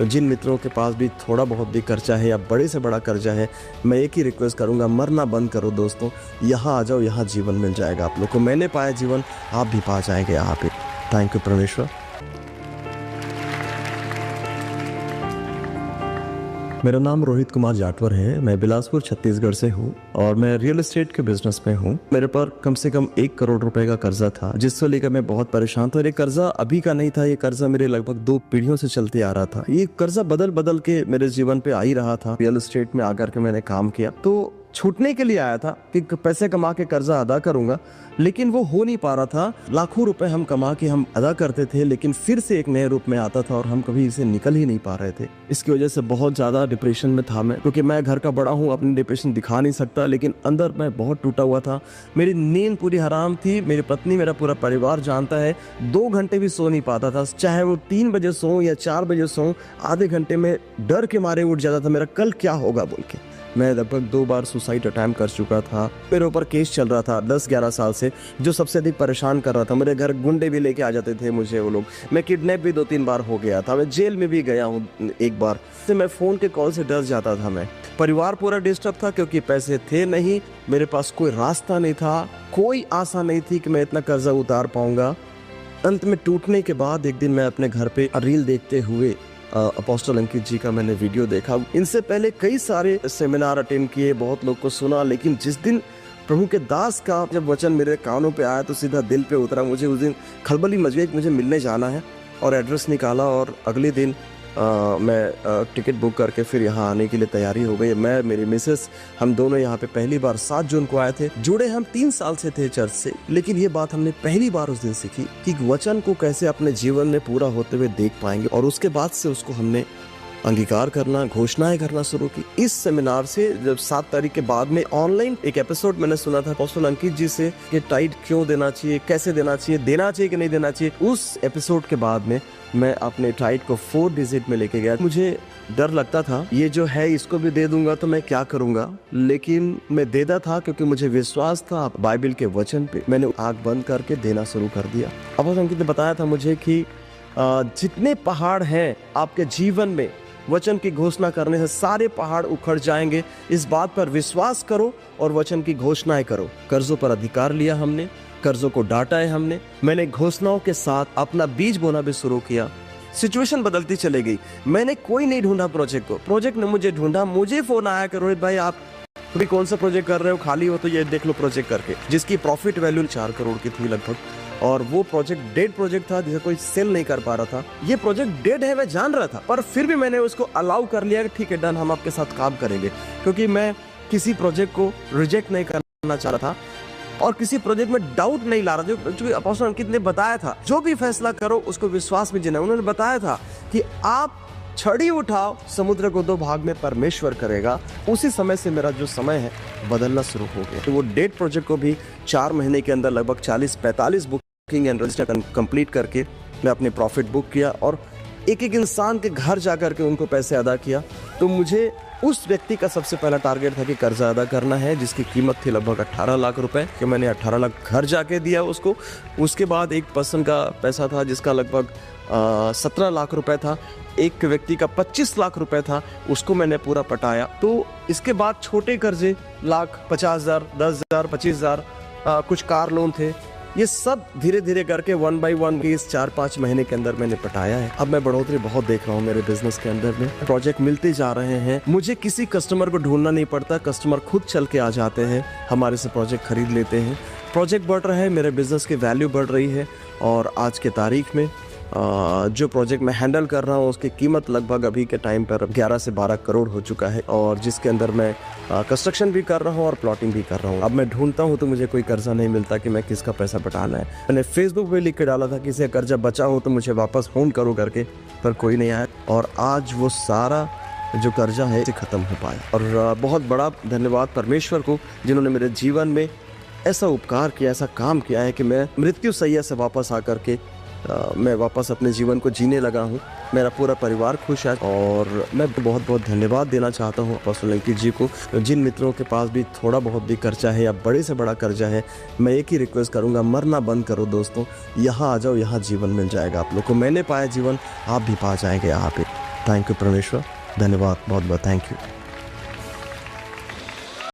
जिन मित्रों के पास भी थोड़ा बहुत भी कर्जा है या बड़े से बड़ा कर्जा है, मैं एक ही रिक्वेस्ट करूंगा, मरना बंद करो दोस्तों। यहाँ आ जाओ, यहाँ जीवन मिल जाएगा आप लोग को। मैंने पाया जीवन, आप भी पा जाएंगे यहाँ पे। थैंक यू परमेश्वर। मेरा नाम रोहित कुमार जाटवर है। मैं बिलासपुर छत्तीसगढ़ से हूँ और मैं रियल एस्टेट के बिजनेस में हूँ। मेरे पर कम से कम 1 करोड़ रुपए का कर्जा था, जिसको लेकर मैं बहुत परेशान था। और ये कर्जा अभी का नहीं था, ये कर्जा मेरे लगभग 2 पीढ़ियों से चलते आ रहा था। ये कर्जा बदल बदल के मेरे जीवन पे आ ही रहा था। रियल एस्टेट में आकर के मैंने काम किया तो छूटने के लिए आया था कि पैसे कमा के कर्जा अदा करूंगा, लेकिन वो हो नहीं पा रहा था। लाखों रुपए हम कमा के हम अदा करते थे, लेकिन फिर से एक नए रूप में आता था और हम कभी इसे निकल ही नहीं पा रहे थे। इसकी वजह से बहुत ज्यादा डिप्रेशन में था मैं, क्योंकि मैं घर का बड़ा हूँ, अपनी डिप्रेशन दिखा नहीं सकता, लेकिन अंदर मैं बहुत टूटा हुआ था। मेरी नींद पूरी हराम थी। मेरी पत्नी, मेरा पूरा परिवार जानता है, 2 घंटे भी सो नहीं पाता था। चाहे वो 3 बजे सो या 4 बजे सो, आधे घंटे में डर के मारे उठ जाता था, मेरा कल क्या होगा बोल के। मैं लगभग 2 बार सुसाइड अटेम्प्ट कर चुका था। मेरे ऊपर केस चल रहा था 10-11 साल से, जो सबसे अधिक परेशान कर रहा था। मेरे घर गुंडे भी लेके आ जाते थे मुझे वो लोग। मैं किडनैप भी 2-3 बार हो गया था। मैं जेल में भी गया हूँ एक बार से। मैं फ़ोन के कॉल से डर जाता था। मैं परिवार पूरा डिस्टर्ब था, क्योंकि पैसे थे नहीं, मेरे पास कोई रास्ता नहीं था, कोई आशा नहीं थी कि मैं इतना कर्जा उतार पाऊंगा। अंत में टूटने के बाद एक दिन मैं अपने घर पे रील देखते हुए अपोस्टल अंकित जी का मैंने वीडियो देखा। इनसे पहले कई सारे सेमिनार अटेंड किए, बहुत लोग को सुना, लेकिन जिस दिन प्रभु के दास का जब वचन मेरे कानों पे आया तो सीधा दिल पे उतरा। मुझे उस दिन खलबली मच गई कि मुझे मिलने जाना है, और एड्रेस निकाला और अगले दिन मैं टिकट बुक करके फिर यहाँ आने के लिए तैयारी हो गई। मैं, मेरी मिसेस, हम दोनों यहाँ पे पहली बार 7 जून को आए थे। जुड़े हम 3 साल से थे चर्च से, लेकिन ये बात हमने पहली बार उस दिन सीखी कि वचन को कैसे अपने जीवन में पूरा होते हुए देख पाएंगे। और उसके बाद से उसको हमने अंगीकार करना, घोषणाएं करना शुरू की। इस सेमिनार से जब 7 तारीख के बाद में ऑनलाइन एक एपिसोड मैंने सुना था अपोस्टल अंकित जी से कि टाइट क्यों देना चाहिए, कैसे देना चाहिए कि नहीं देना चाहिए। उस एपिसोड के बाद में मैं अपने टाइट को 4 डिजिट में लेके गया। मुझे डर लगता था ये जो है इसको भी दे दूंगा तो मैं क्या करूंगा, लेकिन मैं देता था क्योंकि मुझे विश्वास था बाइबल के वचन पे। मैंने आंख बंद करके देना शुरू कर दिया। अपोस्टल अंकित ने बताया था मुझे कि जितने पहाड़ हैं आपके जीवन में, वचन की घोषणा करने से सारे पहाड़ उखड़ जाएंगे। इस बात पर विश्वास करो और वचन की घोषणाएं करो। कर्जों पर अधिकार लिया हमने, कर्जों को डांटा है हमने। मैंने घोषणाओं के साथ अपना बीज बोना भी शुरू किया। सिचुएशन बदलती चली गई। मैंने कोई नहीं ढूंढा प्रोजेक्ट को, प्रोजेक्ट ने मुझे ढूंढा। मुझे फोन आया कि रोहित भाई आप अभी कौन सा प्रोजेक्ट कर रहे हो, खाली हो तो ये देख लो प्रोजेक्ट करके, जिसकी प्रॉफिट वैल्यू 4 करोड़ की थी लगभग। और वो प्रोजेक्ट डेड प्रोजेक्ट था, जिसे कोई सेल नहीं कर पा रहा था। ये प्रोजेक्ट डेड है मैं जान रहा था, पर फिर भी मैंने उसको अलाउ कर लिया कि ठीक है डन, हम आपके साथ काम करेंगे, क्योंकि मैं किसी प्रोजेक्ट को रिजेक्ट नहीं करना चाह रहा था और किसी प्रोजेक्ट में डाउट नहीं ला रहा। जो अपोस्टल अंकित ने बताया था, जो भी फैसला करो उसको विश्वास में जीना। उन्होंने बताया था कि आप छड़ी उठाओ, समुद्र को 2 भाग में परमेश्वर करेगा। उसी समय से मेरा जो समय है बदलना शुरू हो गया। तो वो डेट प्रोजेक्ट को भी 4 महीने के अंदर लगभग 40-45 बुकिंग एंड रजिस्टर कंप्लीट करके मैं अपने प्रॉफिट बुक किया और एक इंसान के घर जाकर के उनको पैसे अदा किया। तो मुझे उस व्यक्ति का सबसे पहला टारगेट था कि कर्जा अदा करना है, जिसकी कीमत थी लगभग 18 लाख रुपए, कि मैंने 18 लाख घर जाके दिया उसको। उसके बाद एक पर्सन का पैसा था जिसका लगभग 17 लाख रुपए था। एक व्यक्ति का 25 लाख रुपए था, उसको मैंने पूरा पटाया। तो इसके बाद छोटे कर्जे लाख, 50,000, 10,000, 25,000, कुछ कार लोन थे, ये सब धीरे धीरे करके 1 by 1 इस 4-5 महीने के अंदर मैंने पटाया है। अब मैं बढ़ोतरी बहुत देख रहा हूँ मेरे बिजनेस के अंदर में। प्रोजेक्ट मिलते जा रहे हैं, मुझे किसी कस्टमर को ढूंढना नहीं पड़ता, कस्टमर खुद चल के आ जाते हैं, हमारे से प्रोजेक्ट खरीद लेते हैं। प्रोजेक्ट बढ़ रहा है, मेरे बिजनेस की वैल्यू बढ़ रही है और आज के तारीख में जो प्रोजेक्ट मैं हैंडल कर रहा हूँ उसकी कीमत लगभग अभी के टाइम पर 11 से 12 करोड़ हो चुका है, और जिसके अंदर मैं कंस्ट्रक्शन भी कर रहा हूँ और प्लॉटिंग भी कर रहा हूँ। अब मैं ढूंढता हूँ तो मुझे कोई कर्जा नहीं मिलता कि मैं किसका पैसा पटाना है। मैंने फेसबुक पे लिख के डाला था किसी का कर्जा बचा हो तो मुझे वापस फोन करो करके, पर कोई नहीं आया और आज वो सारा जो कर्जा है खत्म हो पाया। और बहुत बड़ा धन्यवाद परमेश्वर को जिन्होंने मेरे जीवन में ऐसा उपकार किया, ऐसा काम किया है कि मैं मृत्यु सैया से वापस आकर के मैं वापस अपने जीवन को जीने लगा हूँ। मेरा पूरा परिवार खुश है और मैं बहुत बहुत धन्यवाद देना चाहता हूँ अपोस्टल अंकित जी को। जिन मित्रों के पास भी थोड़ा बहुत भी कर्जा है या बड़े से बड़ा कर्जा है, मैं एक ही रिक्वेस्ट करूँगा, मरना बंद करो दोस्तों। यहाँ आ जाओ, यहाँ जीवन मिल जाएगा आप लोग को। मैंने पाया जीवन, आप भी पा जाएंगे यहाँ पे। थैंक यू परमेश्वर, धन्यवाद बहुत बहुत, थैंक यू।